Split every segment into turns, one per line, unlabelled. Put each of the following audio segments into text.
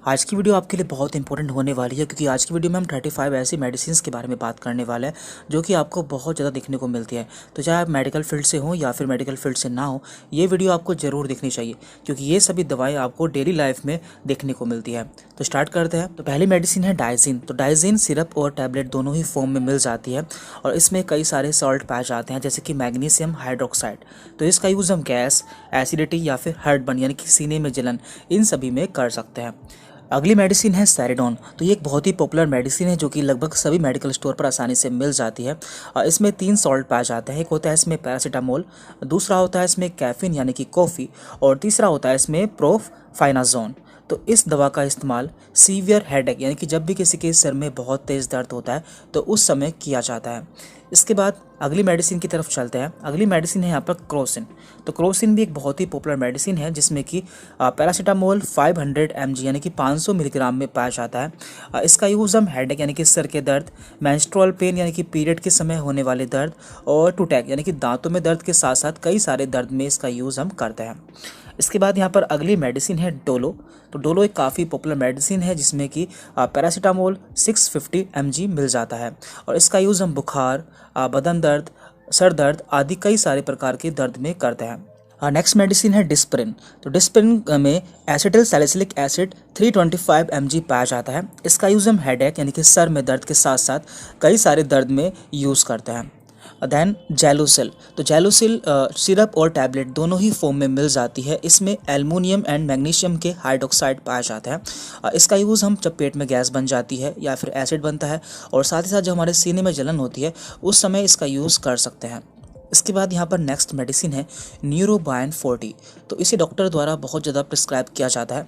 आज की वीडियो आपके लिए बहुत इंपॉर्टेंट होने वाली है क्योंकि आज की वीडियो में हम 35 ऐसी मेडिसिन्स के बारे में बात करने वाले हैं जो कि आपको बहुत ज़्यादा देखने को मिलती है। तो चाहे आप मेडिकल फील्ड से हो या फिर मेडिकल फील्ड से ना हो, ये वीडियो आपको ज़रूर देखनी चाहिए क्योंकि ये सभी दवाएँ आपको डेली लाइफ में देखने को मिलती है। तो स्टार्ट करते हैं। तो पहली मेडिसिन है डाइजिन। तो डाइजिन सिरप और टैबलेट दोनों ही फॉर्म में मिल जाती है और इसमें कई सारे सॉल्ट पाए जाते हैं जैसे कि मैग्नीशियम हाइड्रोक्साइड। तो इसका यूज़ हम गैस, एसिडिटी या फिर हार्टबर्न यानी कि सीने में जलन, इन सभी में कर सकते हैं। अगली मेडिसिन है सेरेडोन। तो ये एक बहुत ही पॉपुलर मेडिसिन है जो कि लगभग सभी मेडिकल स्टोर पर आसानी से मिल जाती है। इसमें 3 सॉल्ट पाए जाते हैं। एक होता है इसमें पैरासीटामोल, दूसरा होता है इसमें कैफीन यानी कि कॉफ़ी, और तीसरा होता है इसमें प्रोफाइनाजोन। तो इस दवा का इस्तेमाल सीवियर हेडेक यानी कि जब भी किसी के सिर में बहुत तेज़ दर्द होता है तो उस समय किया जाता है। इसके बाद अगली मेडिसिन की तरफ चलते हैं। अगली मेडिसिन है यहाँ पर क्रोसिन। तो क्रोसिन भी एक बहुत ही पॉपुलर मेडिसिन है जिसमें कि पैरासीटामोल 500 mg यानी कि 500 मिलीग्राम में पाया जाता है। इसका यूज़ हम हेडेक यानी कि सर के दर्द, मेंस्ट्रुअल पेन यानी कि पीरियड के समय होने वाले दर्द, और टूटैक यानी कि दांतों में दर्द के साथ साथ कई सारे दर्द में इसका यूज़ हम करते हैं। इसके बाद यहाँ पर अगली मेडिसिन है डोलो। तो डोलो एक काफ़ी पॉपुलर मेडिसिन है जिसमें कि पैरासीटामोल 650 mg मिल जाता है और इसका यूज़ हम बुखार, बदन दर्द, सर दर्द आदि कई सारे प्रकार के दर्द में करते हैं। नेक्स्ट मेडिसिन है डिस्प्रिन। तो डिस्प्रिन में एसिटिल सैलिसिलिक एसिड 325 mg पाया जाता है। इसका यूज़ हम हेडेक यानी कि सर में दर्द के साथ साथ कई सारे दर्द में यूज़ करते हैं। देन जेलुसिल। तो जेलुसिल सिरप और टैबलेट दोनों ही फॉर्म में मिल जाती है। इसमें एल्युमिनियम एंड मैग्नीशियम के हाइड्रोक्साइड पाया जाता है। इसका यूज़ हम जब पेट में गैस बन जाती है या फिर एसिड बनता है और साथ ही साथ जब हमारे सीने में जलन होती है उस समय इसका यूज़ कर सकते हैं। इसके बाद यहाँ पर नेक्स्ट मेडिसिन है न्यूरोबायन 40। तो इसे डॉक्टर द्वारा बहुत ज़्यादा प्रिस्क्राइब किया जाता है।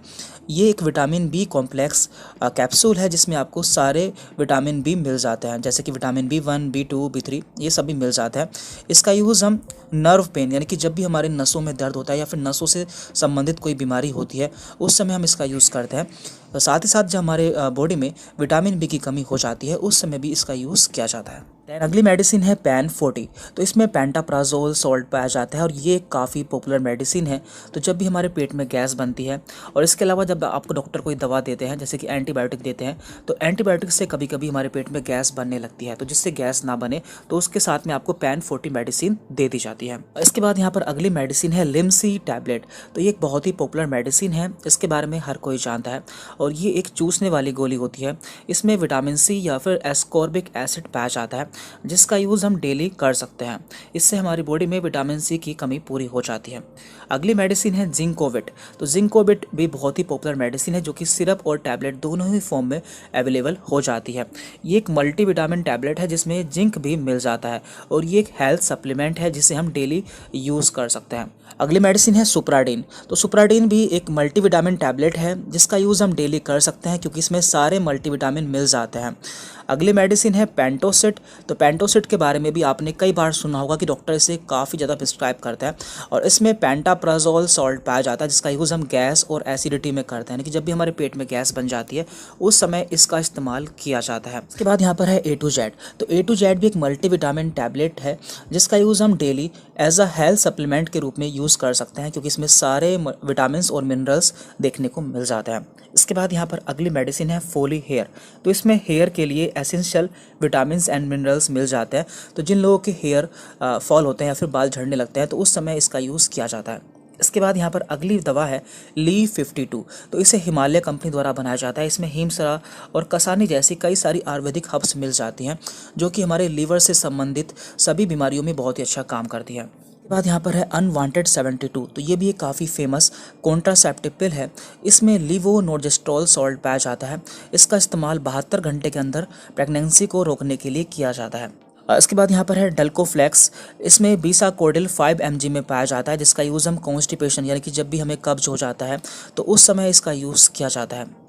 ये एक विटामिन बी कॉम्प्लेक्स कैप्सूल है जिसमें आपको सारे विटामिन बी मिल जाते हैं जैसे कि विटामिन B1, B2, B3 ये सभी मिल जाता है। इसका यूज़ हम नर्व पेन यानी कि जब भी हमारे नसों में दर्द होता है या फिर नसों से संबंधित कोई बीमारी होती है उस समय हम इसका यूज़ करते हैं। साथ ही साथ जब हमारे बॉडी में विटामिन बी की कमी हो जाती है उस समय भी इसका यूज़ किया जाता है। दैन अगली मेडिसिन है पैन 40। तो इसमें पेंटाप्राजोल सॉल्ट पाया जाता है और ये काफ़ी पॉपुलर मेडिसिन है। तो जब भी हमारे पेट में गैस बनती है और इसके अलावा जब आपको डॉक्टर कोई दवा देते हैं जैसे कि एंटीबायोटिक देते हैं तो एंटीबायोटिक से कभी कभी हमारे पेट में गैस बनने लगती है, तो जिससे गैस ना बने तो उसके साथ में आपको पैन 40 मेडिसिन दे दी जाती है। इसके बाद यहाँ पर अगली मेडिसिन है लिमसी टैबलेट। तो ये एक बहुत ही पॉपुलर मेडिसिन है, इसके बारे में हर कोई जानता है और ये एक चूसने वाली गोली होती है। इसमें विटामिन सी या फिर एस्कॉर्बिक एसिड पाया जाता है जिसका यूज़ हम डेली कर सकते हैं। इससे हमारी बॉडी में विटामिन सी की कमी पूरी हो जाती है। अगली मेडिसिन है जिंकोविट। तो जिंकोविट भी बहुत ही पॉपुलर मेडिसिन है जो कि सिरप और टैबलेट दोनों ही फॉर्म में अवेलेबल हो जाती है। ये एक मल्टीविटामिन टैबलेट है जिसमें जिंक भी मिल जाता है और ये एक हेल्थ सप्लीमेंट है जिसे हम डेली यूज़ कर सकते हैं। अगली मेडिसिन है सुप्राडीन। तो सुप्राडीन भी एक मल्टीविटामिन टैबलेट है जिसका यूज़ हम डेली कर सकते हैं क्योंकि इसमें सारे मल्टीविटामिन मिल जाते हैं। अगली मेडिसिन है पेंटोसिट। तो पेंटोसिट के बारे में भी आपने कई बार सुना होगा कि डॉक्टर इसे काफ़ी ज़्यादा प्रिस्क्राइब करता है और इसमें पेंटाप्राजोल सॉल्ट पाया जाता है जिसका यूज़ हम गैस और एसिडिटी में करते हैं, यानी कि जब भी हमारे पेट में गैस बन जाती है उस समय इसका इस्तेमाल किया जाता है। इसके बाद यहाँ पर है A to Z। तो A to Z भी एक मल्टीविटामिन टैबलेट है जिसका यूज़ हम daily as a health supplement के रूप में यूज़ कर सकते हैं क्योंकि इसमें सारे विटामिन और मिनरल्स देखने को मिल जाते हैं। इसके बाद यहाँ पर अगली मेडिसिन है फोली हेयर। तो इसमें हेयर के लिए एसेंशियल विटामिन्स एंड मिनरल्स मिल जाते हैं। तो जिन लोगों के हेयर फॉल होते हैं या फिर बाल झड़ने लगते हैं तो उस समय इसका यूज़ किया जाता है। इसके बाद यहाँ पर अगली दवा है ली 52। तो इसे हिमालय कंपनी द्वारा बनाया जाता है। इसमें हिमसरा और कसानी जैसी कई सारी आयुर्वेदिक हर्ब्स मिल जाती हैं जो कि हमारे लीवर से संबंधित सभी बीमारियों में बहुत ही अच्छा काम करती है। बाद यहाँ पर है अनवांटेड 72। तो ये भी एक काफ़ी फेमस कॉन्ट्रासेप्टिव पिल है। इसमें लिवोनोर्जेस्ट्रोल सॉल्ट पाया जाता है। इसका इस्तेमाल 72 घंटे के अंदर प्रेगनेंसी को रोकने के लिए किया जाता है। इसके बाद यहाँ पर है डल्कोफ्लेक्स। इसमें बीसाकोडिल 5 mg में पाया जाता है जिसका यूज़ हम कॉन्स्टिपेशन यानी कि जब भी हमें कब्ज हो जाता है तो उस समय इसका यूज़ किया जाता है।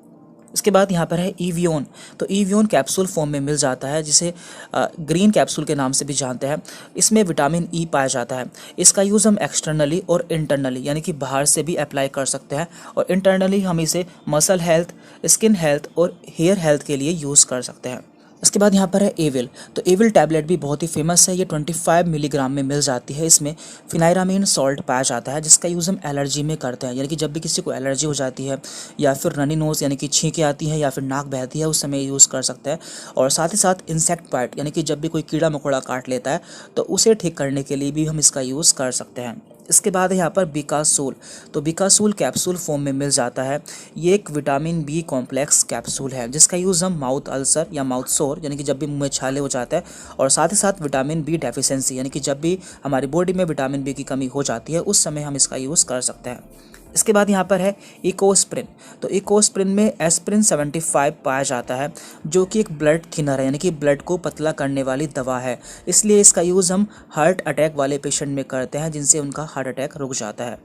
इसके बाद यहाँ पर है ईवियोन। तो ईवियोन कैप्सूल फॉर्म में मिल जाता है जिसे ग्रीन कैप्सूल के नाम से भी जानते हैं। इसमें विटामिन ई पाया जाता है। इसका यूज़ हम एक्सटर्नली और इंटरनली यानी कि बाहर से भी अप्लाई कर सकते हैं और इंटरनली हम इसे मसल हेल्थ, स्किन हेल्थ और हेयर हेल्थ के लिए यूज़ कर सकते हैं। इसके बाद यहाँ पर है एविल। तो एविल टैबलेट भी बहुत ही फेमस है, ये 25 मिलीग्राम में मिल जाती है। इसमें फिनाइरामीन सॉल्ट पाया जाता है जिसका यूज़ हम एलर्जी में करते हैं, यानी कि जब भी किसी को एलर्जी हो जाती है या फिर रनी नोज़ यानी कि छींकें आती हैं या फिर नाक बहती है, उस समय यूज़ कर सकते हैं। और साथ ही साथ इंसेक्ट बाइट यानी कि जब भी कोई कीड़ा मकोड़ा काट लेता है तो उसे ठीक करने के लिए भी हम इसका यूज़ कर सकते हैं। इसके बाद है यहाँ पर बिकासूल। तो बिकासूल कैप्सूल फॉर्म में मिल जाता है। ये एक विटामिन बी कॉम्प्लेक्स कैप्सूल है जिसका यूज़ हम माउथ अल्सर या माउथ सोर यानी कि जब भी मुंह में छाले हो जाता है, और साथ ही साथ विटामिन बी डेफिशिएंसी यानी कि जब भी हमारी बॉडी में विटामिन बी की कमी हो जाती है उस समय हम इसका यूज़ कर सकते हैं। इसके बाद यहाँ पर है इकोस्प्रिन। तो इकोस्प्रिन में एस्प्रिन 75 पाया जाता है जो कि एक ब्लड थिनर है, यानी कि ब्लड को पतला करने वाली दवा है। इसलिए इसका यूज़ हम हार्ट अटैक वाले पेशेंट में करते हैं जिनसे उनका हार्ट अटैक रुक जाता है।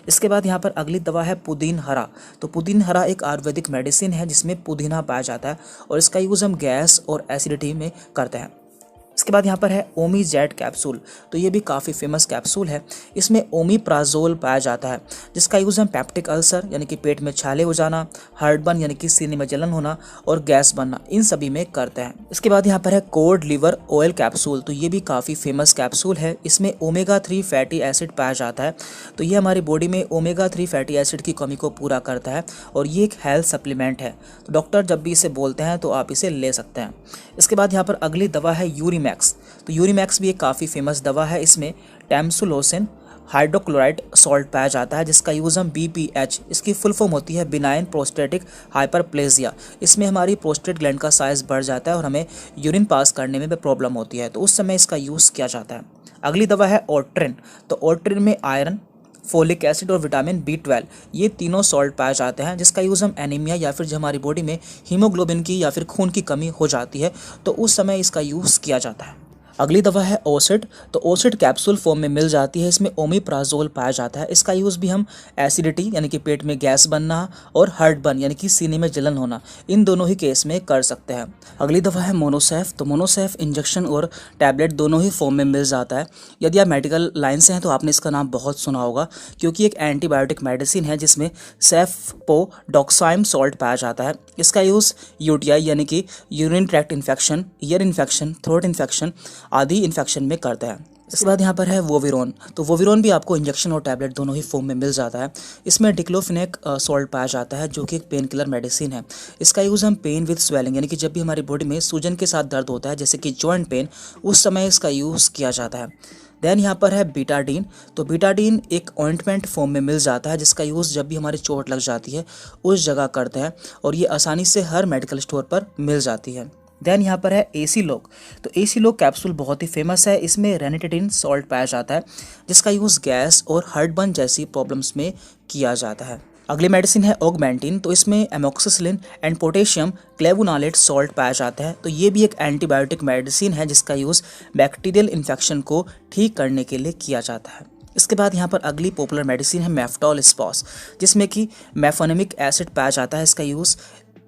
इसके बाद यहाँ पर अगली दवा है पुदीन हरा। तो पुदीन हरा एक आयुर्वेदिक मेडिसिन है जिसमें पुदीना पाया जाता है और इसका यूज़ हम गैस और एसिडिटी में करते हैं। इसके बाद यहाँ पर है ओमीजेड कैप्सूल। तो ये भी काफ़ी फेमस कैप्सूल है। इसमें ओमीप्राजोल पाया जाता है जिसका यूज़ हम पैप्टिक अल्सर यानी कि पेट में छाले हो जाना, हार्टबर्न यानी कि सीने में जलन होना और गैस बनना, इन सभी में करते हैं। इसके बाद यहाँ पर है कोड लिवर ऑयल कैप्सूल। तो ये भी काफ़ी फेमस कैप्सूल है। इसमें ओमेगा 3 फैटी एसिड पाया जाता है। तो ये हमारी बॉडी में ओमेगा 3 फैटी एसिड की कमी को पूरा करता है और ये एक हेल्थ सप्लीमेंट है। तो डॉक्टर जब भी इसे बोलते हैं तो आप इसे ले सकते हैं। इसके बाद यहाँ पर अगली दवा है यूरीमैक्स। तो यूरीमैक्स भी एक काफ़ी फेमस दवा है। इसमें टैमसुलोसिन हाइड्रोक्लोराइड सॉल्ट पाया जाता है जिसका यूज़ हम BPH, इसकी फुल फॉर्म होती है बिनाइन प्रोस्टेटिक हाइपरप्लेजिया। इसमें हमारी प्रोस्टेट ग्लैंड का साइज़ बढ़ जाता है और हमें यूरिन पास करने में भी प्रॉब्लम होती है, तो उस समय इसका यूज़ किया जाता है। अगली दवा है ओट्रिन। तो ओट्रिन में आयरन, फोलिक एसिड और विटामिन B12 ये तीनों सॉल्ट पाए जाते हैं जिसका यूज़ हम एनीमिया या फिर जो हमारी बॉडी में हीमोग्लोबिन की या फिर खून की कमी हो जाती है तो उस समय इसका यूज़ किया जाता है। अगली दवा है ओसिड। तो ओसिड कैप्सूल फॉर्म में मिल जाती है। इसमें ओमीप्राजोल पाया जाता है। इसका यूज़ भी हम एसिडिटी यानी कि पेट में गैस बनना और हार्टबर्न यानी कि सीने में जलन होना, इन दोनों ही केस में कर सकते हैं। अगली दवा है मोनोसेफ। तो मोनोसेफ इंजेक्शन और टैबलेट दोनों ही फॉर्म में मिल जाता है। यदि आप मेडिकल लाइन से हैं तो आपने इसका नाम बहुत सुना होगा क्योंकि एक एंटीबायोटिक मेडिसिन है जिसमें सेफपोडॉक्साइम सॉल्ट पाया जाता है। इसका यूज़ UTI यानी कि urine tract infection, ear infection, throat infection आदि इन्फेक्शन में करता है। इसके बाद यहाँ पर है वोविरोन। तो वोविरोन भी आपको इंजेक्शन और टैबलेट दोनों ही फॉर्म में मिल जाता है। इसमें डिक्लोफिनेक सॉल्ट पाया जाता है जो कि एक पेन किलर मेडिसिन है। इसका यूज़ हम पेन विद स्वेलिंग यानी कि जब भी हमारी बॉडी में सूजन के साथ दर्द होता है जैसे कि जॉइंट पेन, उस समय इसका यूज़ किया जाता है। देन यहाँ पर है बीटाडीन। तो बीटाडीन एक ऑइंटमेंट फॉर्म में मिल जाता है जिसका यूज़ जब भी हमारी चोट लग जाती है उस जगह करते हैं और ये आसानी से हर मेडिकल स्टोर पर मिल जाती है। देन यहाँ पर है एसीलोक। तो एसीलोक कैप्सूल बहुत ही फेमस है। इसमें रेनिटिडिन सॉल्ट पाया जाता है जिसका यूज़ गैस और हार्टबर्न जैसी प्रॉब्लम्स में किया जाता है। अगली मेडिसिन है ऑगमेंटिन। तो इसमें एमोक्सिसिलिन एंड पोटेशियम क्लेवुनालेट सॉल्ट पाया जाता है। तो ये भी एक एंटीबायोटिक मेडिसिन है जिसका यूज़ बैक्टीरियल इन्फेक्शन को ठीक करने के लिए किया जाता है। इसके बाद यहाँ पर अगली पॉपुलर मेडिसिन है मेफ्टॉल स्पॉस जिसमें कि मेफोनेमिक एसिड पाया जाता है। इसका यूज़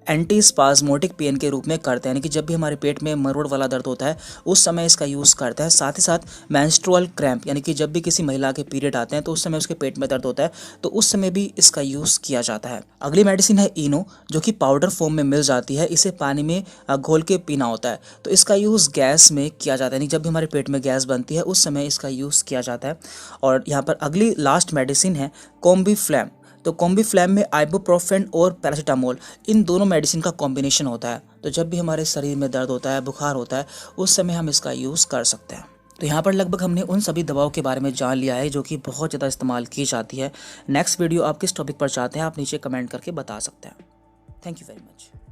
एंटी स्पाज्मोटिक पेन के रूप में करते हैं, यानी कि जब भी हमारे पेट में मरोड़ वाला दर्द होता है उस समय इसका यूज़ करता है। साथ ही साथ मेंस्ट्रुअल क्रैम्प यानी कि जब भी किसी महिला के पीरियड आते हैं तो उस समय उसके पेट में दर्द होता है तो उस समय भी इसका यूज़ किया जाता है। अगली मेडिसिन है इनो जो कि पाउडर फॉर्म में मिल जाती है। इसे पानी में घोल के पीना होता है। तो इसका यूज़ गैस में किया जाता है, यानी जब भी हमारे पेट में गैस बनती है उस समय इसका यूज़ किया जाता है। और यहाँ पर अगली लास्ट मेडिसिन है कॉम्बीफ्लैम। तो कॉम्बीफ्लैम में आइबुप्रोफेन और पैरासीटामोल इन दोनों मेडिसिन का कॉम्बिनेशन होता है। तो जब भी हमारे शरीर में दर्द होता है, बुखार होता है, उस समय हम इसका यूज़ कर सकते हैं। तो यहाँ पर लगभग हमने उन सभी दवाओं के बारे में जान लिया है जो कि बहुत ज़्यादा इस्तेमाल की जाती है। नेक्स्ट वीडियो आप किस टॉपिक पर चाहते हैं आप नीचे कमेंट करके बता सकते हैं। Thank you very much.